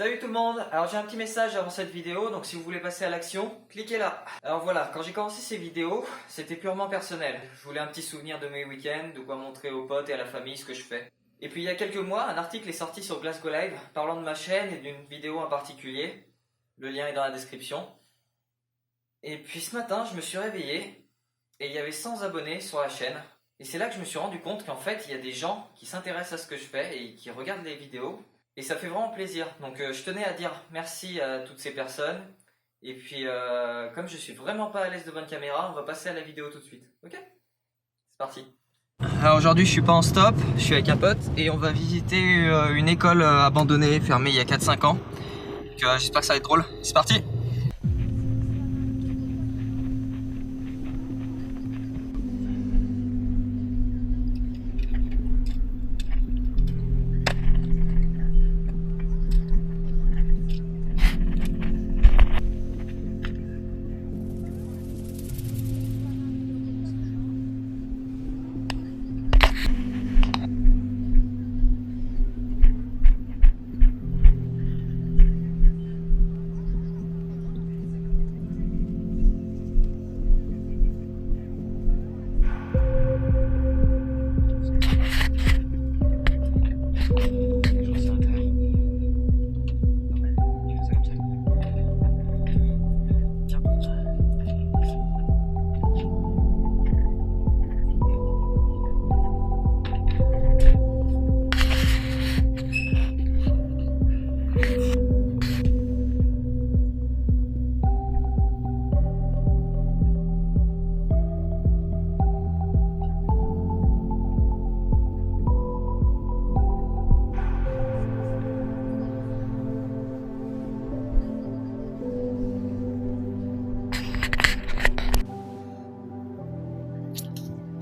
Salut tout le monde, alors j'ai un petit message avant cette vidéo, donc si vous voulez passer à l'action, cliquez là. Alors voilà, quand j'ai commencé ces vidéos, c'était purement personnel. Je voulais un petit souvenir de mes week-ends, de quoi montrer aux potes et à la famille ce que je fais. Et puis il y a quelques mois, un article est sorti sur Glasgow Live parlant de ma chaîne et d'une vidéo en particulier. Le lien est dans la description. Et puis ce matin, je me suis réveillé et il y avait 100 abonnés sur la chaîne. Et c'est là que je me suis rendu compte qu'en fait, il y a des gens qui s'intéressent à ce que je fais et qui regardent les vidéos. Et ça fait vraiment plaisir. Donc je tenais à dire merci à toutes ces personnes. Et puis comme je suis vraiment pas à l'aise devant une caméra, on va passer à la vidéo tout de suite. Ok ? C'est parti. Alors aujourd'hui je suis pas en stop, je suis avec un pote et on va visiter une école abandonnée, fermée il y a 4-5 ans. Donc j'espère que ça va être drôle. C'est parti.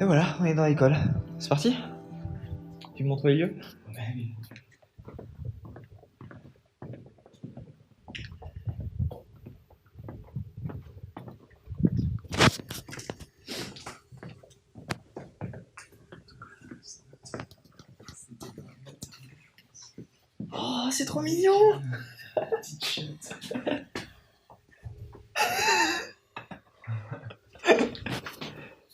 Et voilà, on est dans l'école. C'est parti ? Tu me montres les lieux ? Ouais. Oh, c'est trop mignon. Petite chatte.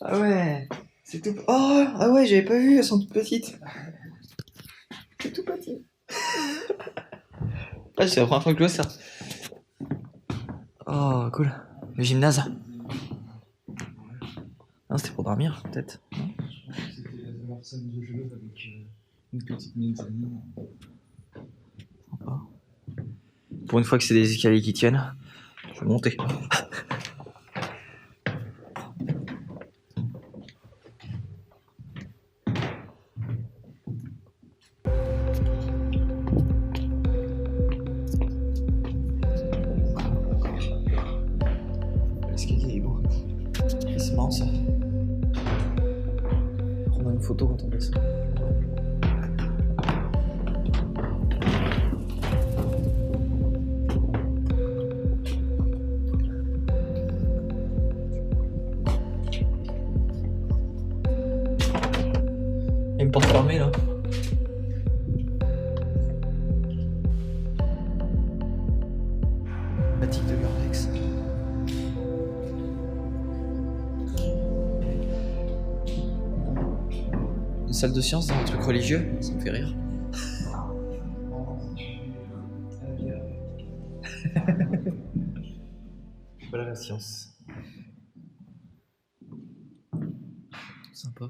Ah ouais, c'est tout... Oh, ah ouais, j'avais pas vu, elles sont toutes petites. C'est tout petit. Ah, c'est la première fois que je vois ça. Oh, cool. Le gymnase. Non, c'était pour dormir, peut-être. Non ? Je pense que c'était leur salle de jeu avec une petite mezzanine. Sympa. Pour une fois que c'est des escaliers qui tiennent, je vais monter. L'escalier est beau. C'est marrant ça. Prendre une photo quand on fait ça. Il y a une porte fermée là. Fatigue de l'Urbex. Une salle de sciences dans un truc religieux, ça me fait rire. Voilà la science. Sympa.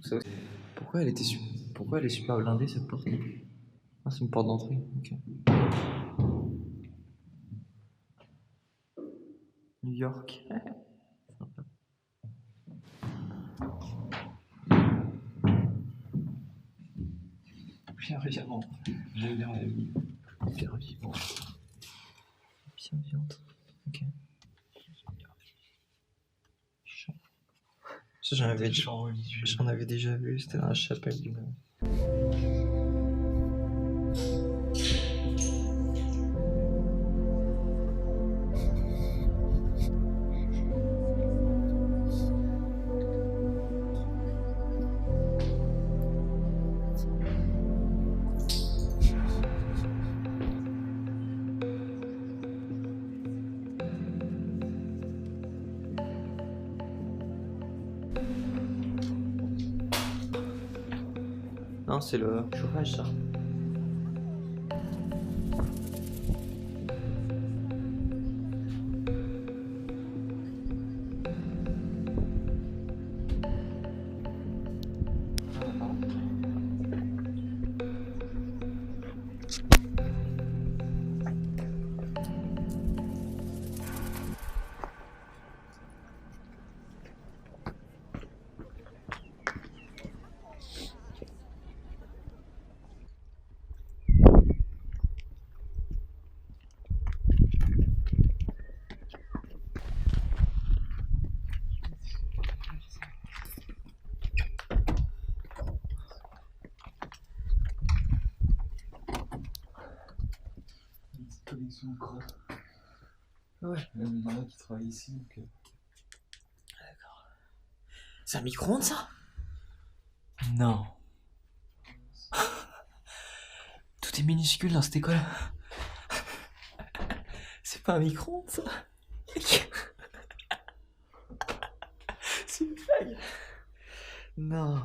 Ça aussi. Pourquoi elle était Pourquoi elle est super blindée cette porte? Ah, c'est une porte d'entrée. Ok. New York. Sympa. Bien vivant. J'aime bien la vie. Bien vivant. Bien vivante. Ok. Ça, j'en avais déjà vu, c'était dans la chapelle du Nord. Non, c'est le chauffage, ça. Collection de crottes. Ouais. Il y en a qui travaillent ici, donc... D'accord. C'est un micro-ondes, ça? Non. Tout est minuscule dans cette école. C'est pas un micro-ondes, ça? C'est une blague. Non.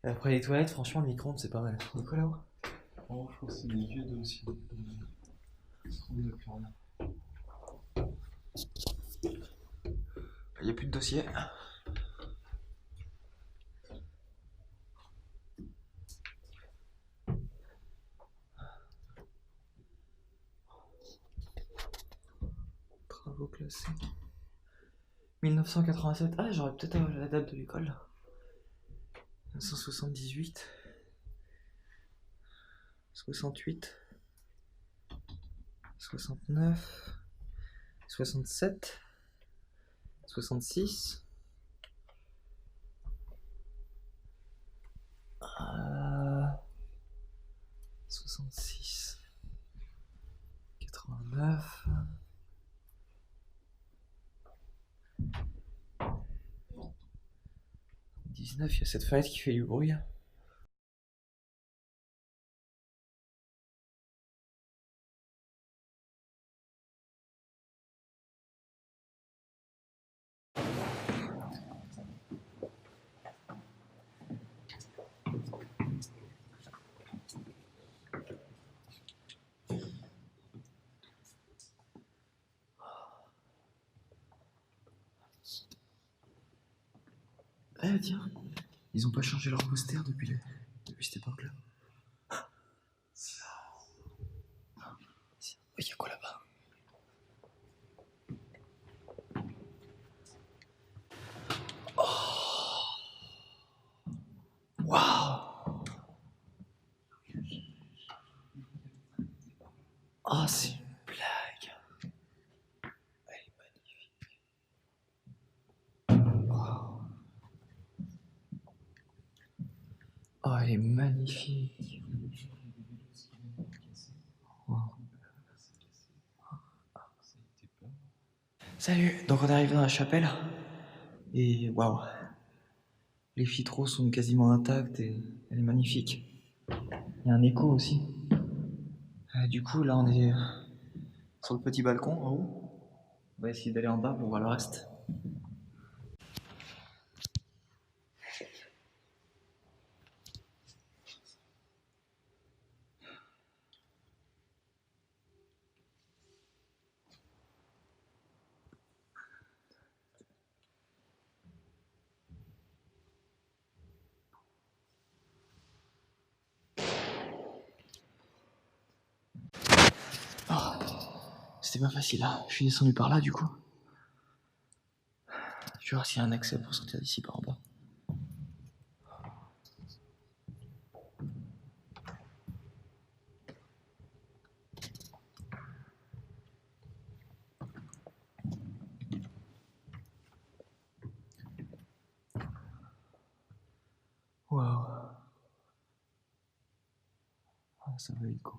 Après les toilettes, franchement, le micro-ondes, c'est pas mal. C'est quoi là-haut? Oh, je pense que c'est des vieux dossiers. Ils se trouvent plus rien. Il n'y a plus de dossier. Travaux classés. 1987. Ah, j'aurais peut-être la date de l'école. 1978. 68. 69. 67. 66. 66. 89. 19, il y a cette fenêtre qui fait du bruit. Eh tiens, ils ont pas changé leur poster depuis cette époque-là. Il y a quoi là-bas? Oh, waouh! Oh, c'est une blague. Elle est magnifique. Wow. Oh, elle est magnifique. Wow. Salut, donc on est arrivé dans la chapelle et waouh, les vitraux sont quasiment intacts et elle est magnifique. Il y a un écho aussi. Du coup là on est sur le petit balcon en haut. On va essayer d'aller en bas pour voir le reste. Oh, c'était pas facile là, je suis descendu par là du coup. Je vais voir s'il y a un accès pour sortir d'ici par en bas. Waouh. Ah, ça valait le coup.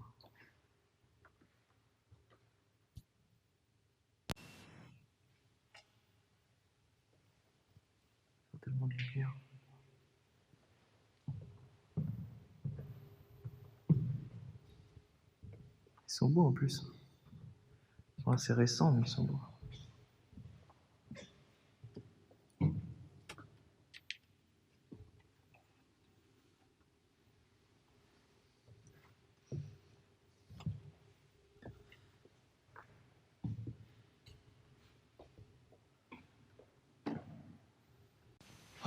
Il y a tellement de lumière. Ils sont beaux en plus. Ils sont assez récents mais ils sont beaux.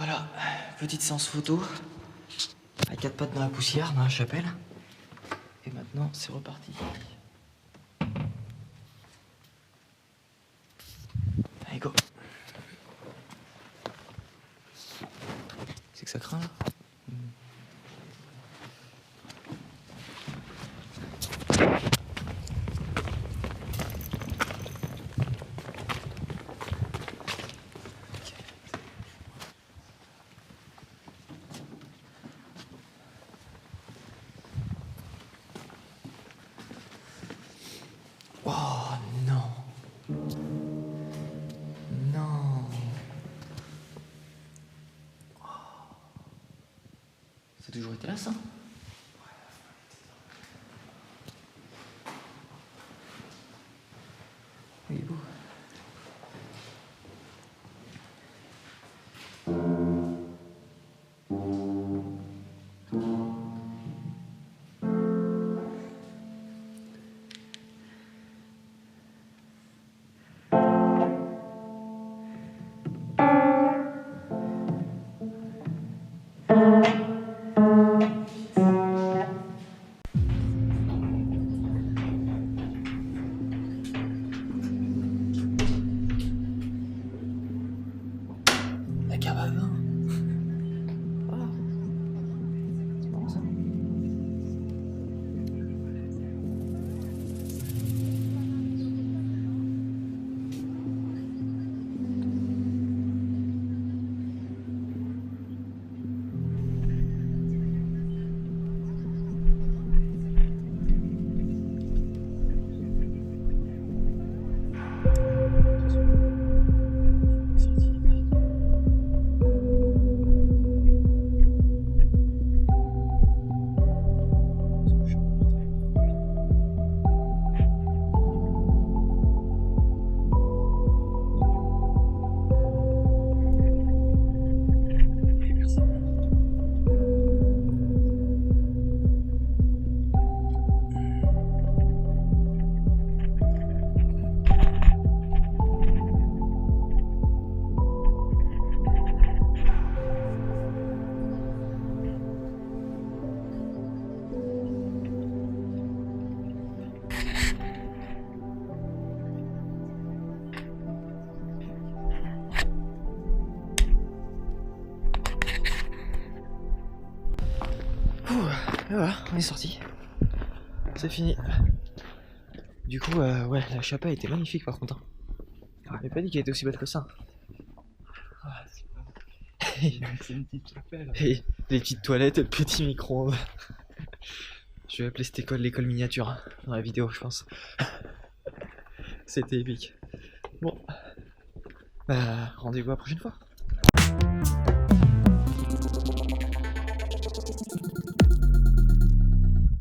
Voilà, petite séance photo. À quatre pattes dans la poussière, dans la chapelle. Et maintenant, c'est reparti. Allez, go. C'est que ça craint là. Oh non. Non. Oh. Ça a toujours été là, ça? Il est beau. La cave à vin. Oh. C'est marrant ça. Et voilà, on est sorti. C'est fini. Du coup, ouais, la chapelle était magnifique par contre. J'avais pas dit qu'elle était aussi belle que ça. Ah, c'est une petite chapelle. Et des petites toilettes et le petit micro-ondes. Je vais appeler cette école l'école miniature hein, dans la vidéo, je pense. C'était épique. Bon, bah rendez-vous la prochaine fois.